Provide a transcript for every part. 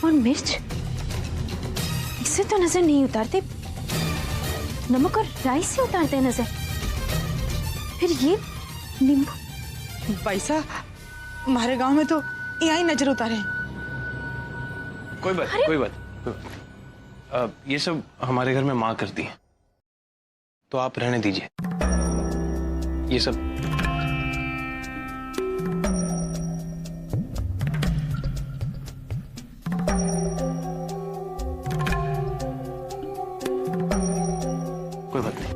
और मिर्च इसे तो नजर नहीं उतारते, नमक और राई से उतारते हैं नजर। फिर ये नींबू। पैसा हमारे गांव में तो यही नजर उतारे। कोई बात। ये सब हमारे घर में माँ करती है, तो आप रहने दीजिए ये सब। कोई बात नहीं।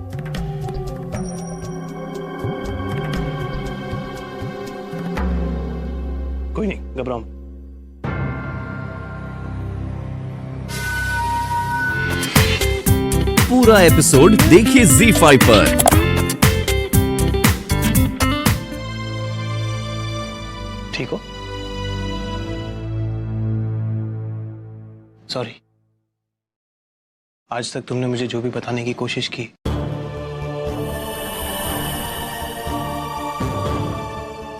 कोई नहीं, घबराओ मत। पूरा एपिसोड देखिए ZEE5 पर। ठीक हो? सॉरी, आज तक तुमने मुझे जो भी बताने की कोशिश की,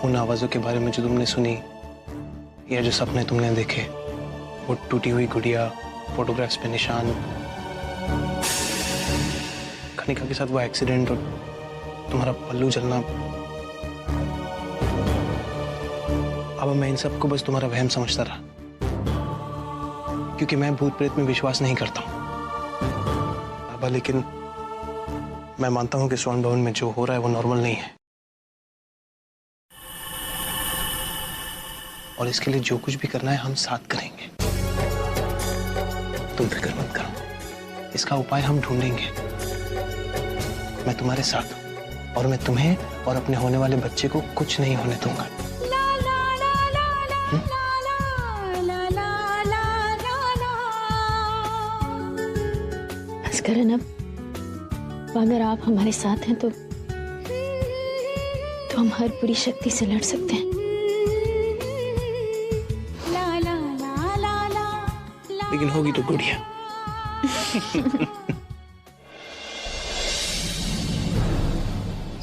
उन आवाजों के बारे में जो तुमने सुनी या जो सपने तुमने देखे, वो टूटी हुई गुड़िया, फोटोग्राफ्स पे निशान, कनिका के साथ वो एक्सीडेंट और तुम्हारा पल्लू जलना, अब मैं इन सबको बस तुम्हारा वहम समझता रहा, क्योंकि मैं भूत प्रेत में विश्वास नहीं करता हूं। अब लेकिन मैं मानता हूं कि स्वर्ण भवन में जो हो रहा है वो नॉर्मल नहीं है, और इसके लिए जो कुछ भी करना है हम साथ करेंगे। तुम फिक्र मत करो, इसका उपाय हम ढूंढेंगे। मैं तुम्हारे साथ हूं और मैं तुम्हें और अपने होने वाले बच्चे को कुछ नहीं होने दूंगा। करण, अब अगर आप हमारे साथ हैं तो हम हर बुरी शक्ति से लड़ सकते हैं। लेकिन होगी तो गुड़िया।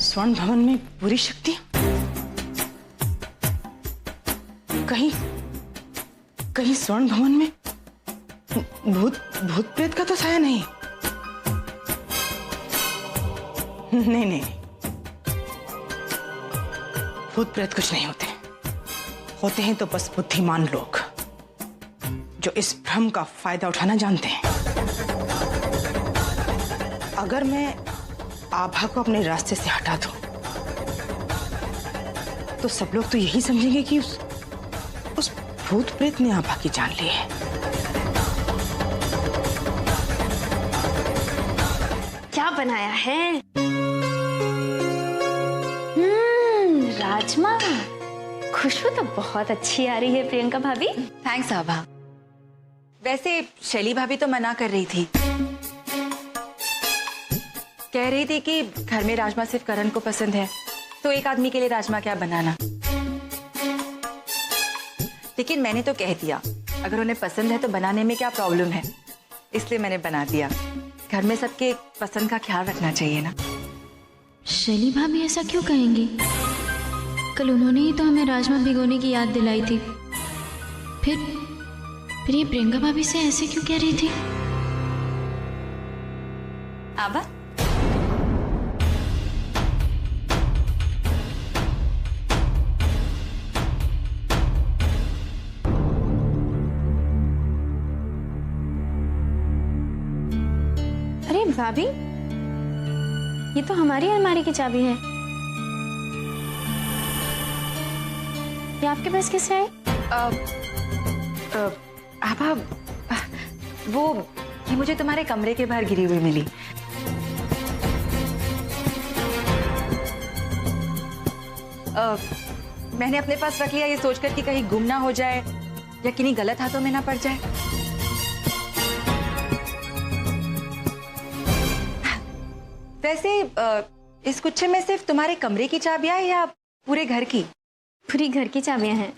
स्वर्ण भवन में बुरी शक्ति? कहीं स्वर्ण भवन में भूत प्रेत का तो साया नहीं। नहीं, भूत प्रेत कुछ नहीं होते हैं तो बस बुद्धिमान लोग जो इस भ्रम का फायदा उठाना जानते हैं। अगर मैं आभा को अपने रास्ते से हटा दूं, तो सब लोग तो यही समझेंगे कि उस भूत प्रेत ने आभा की जान ली है। क्या बनाया है? राजमा। खुशबू तो बहुत अच्छी आ रही है प्रियंका भाभी। थैंक्स आभा। वैसे शैली भाभी तो मना कर रही थी, कह रही थी कि घर में राजमा सिर्फ करण को पसंद है, तो एक आदमी के लिए राजमा क्या बनाना। लेकिन मैंने तो कह दिया अगर उन्हें पसंद है तो बनाने में क्या प्रॉब्लम है, इसलिए मैंने बना दिया। घर में सबके पसंद का ख्याल रखना चाहिए ना। शैली भाभी ऐसा क्यों कहेंगी? कल उन्होंने ही तो हमें राजमा भिगोने की याद दिलाई थी। फिर ये प्रियंका भाभी से ऐसे क्यों कह रही थी? आभा, अरे भाभी, ये तो हमारी अलमारी की चाबी है। ये आपके पास कैसे आई? आभा, ये मुझे तुम्हारे कमरे के बाहर गिरी हुई मिली। मैंने अपने पास रख लिया ये सोचकर कि कहीं गुम ना हो जाए या किन्हीं गलत हाथों में ना पड़ जाए। वैसे इस गुच्छे में सिर्फ तुम्हारे कमरे की चाबियां हैं या पूरे घर की? पूरी घर की चाबियां हैं।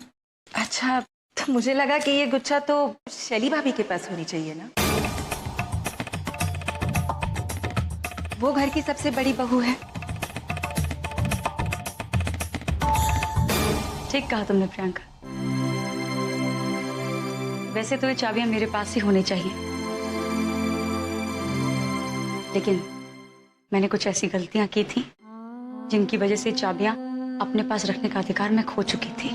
अच्छा, तो मुझे लगा कि ये गुच्छा तो शैली भाभी के पास होनी चाहिए ना। वो घर की सबसे बड़ी बहू है। ठीक कहा तुमने प्रियंका। वैसे तो ये चाबियां मेरे पास ही होनी चाहिए, लेकिन मैंने कुछ ऐसी गलतियां की थी जिनकी वजह से चाबियां अपने पास रखने का अधिकार मैं खो चुकी थी।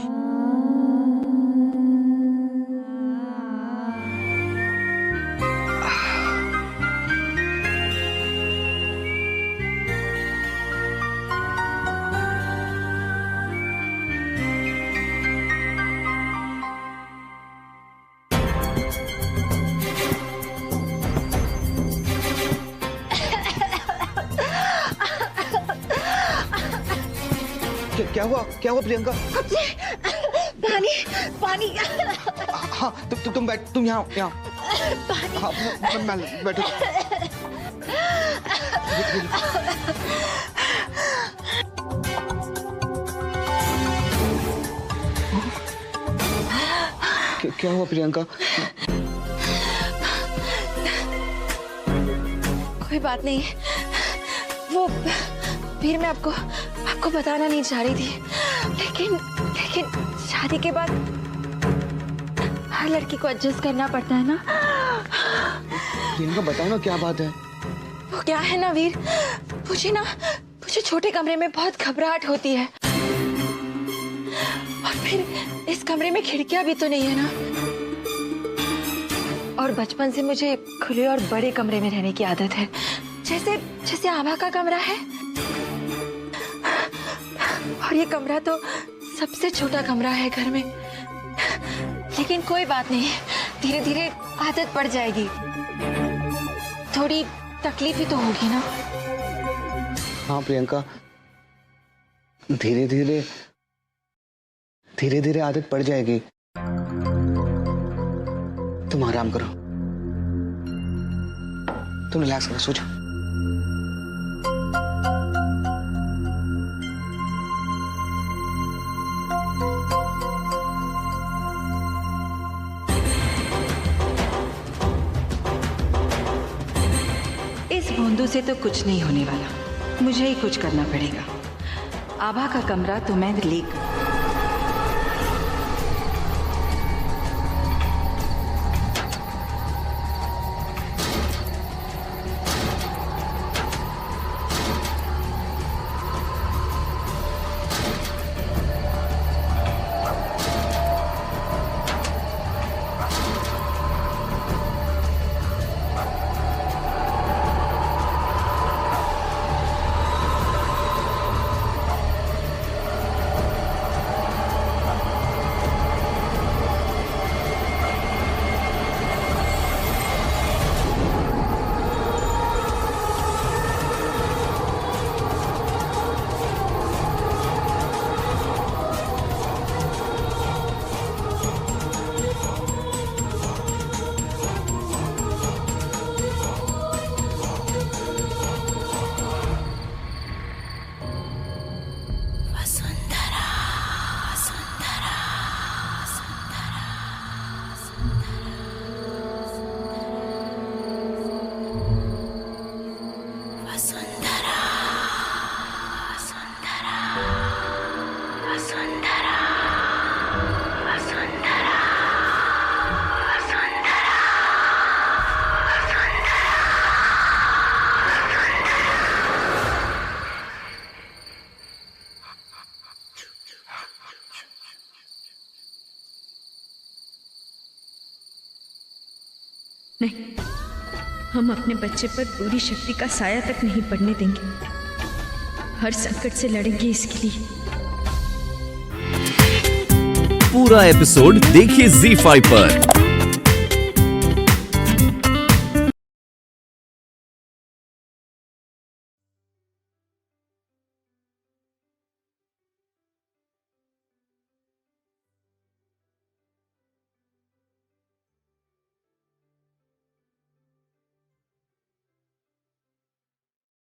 क्या हुआ प्रियंका? पानी पानी। हाँ तुम बैठ, तुम यहाँ हाँ मैं बैठो। क्या हुआ प्रियंका? कोई बात नहीं, वो फिर मैं आपको बताना नहीं चाह रही थी, लेकिन शादी के बाद हर लड़की को एडजस्ट करना पड़ता है ना। प्रियंका बताओ ना क्या बात है? वो क्या है ना वीर, मुझे छोटे कमरे में बहुत घबराहट होती है, और फिर इस कमरे में खिड़कियां भी तो नहीं है ना, और बचपन से मुझे खुले और बड़े कमरे में रहने की आदत है, जैसे आभा का कमरा है, और ये कमरा तो सबसे छोटा कमरा है घर में। लेकिन कोई बात नहीं, धीरे धीरे आदत पड़ जाएगी, थोड़ी तकलीफ ही तो होगी ना। हाँ प्रियंका, धीरे धीरे आदत पड़ जाएगी। तुम आराम करो, तुम रिलैक्स करो, सो जाओ। इस भोंदू से तो कुछ नहीं होने वाला, मुझे ही कुछ करना पड़ेगा। आभा का कमरा तो मैं लेकर नहीं, हम अपने बच्चे पर पूरी शक्ति का साया तक नहीं पड़ने देंगे। हर संकट से लड़ेंगे इसके लिए। पूरा एपिसोड देखिए ZEE5 पर।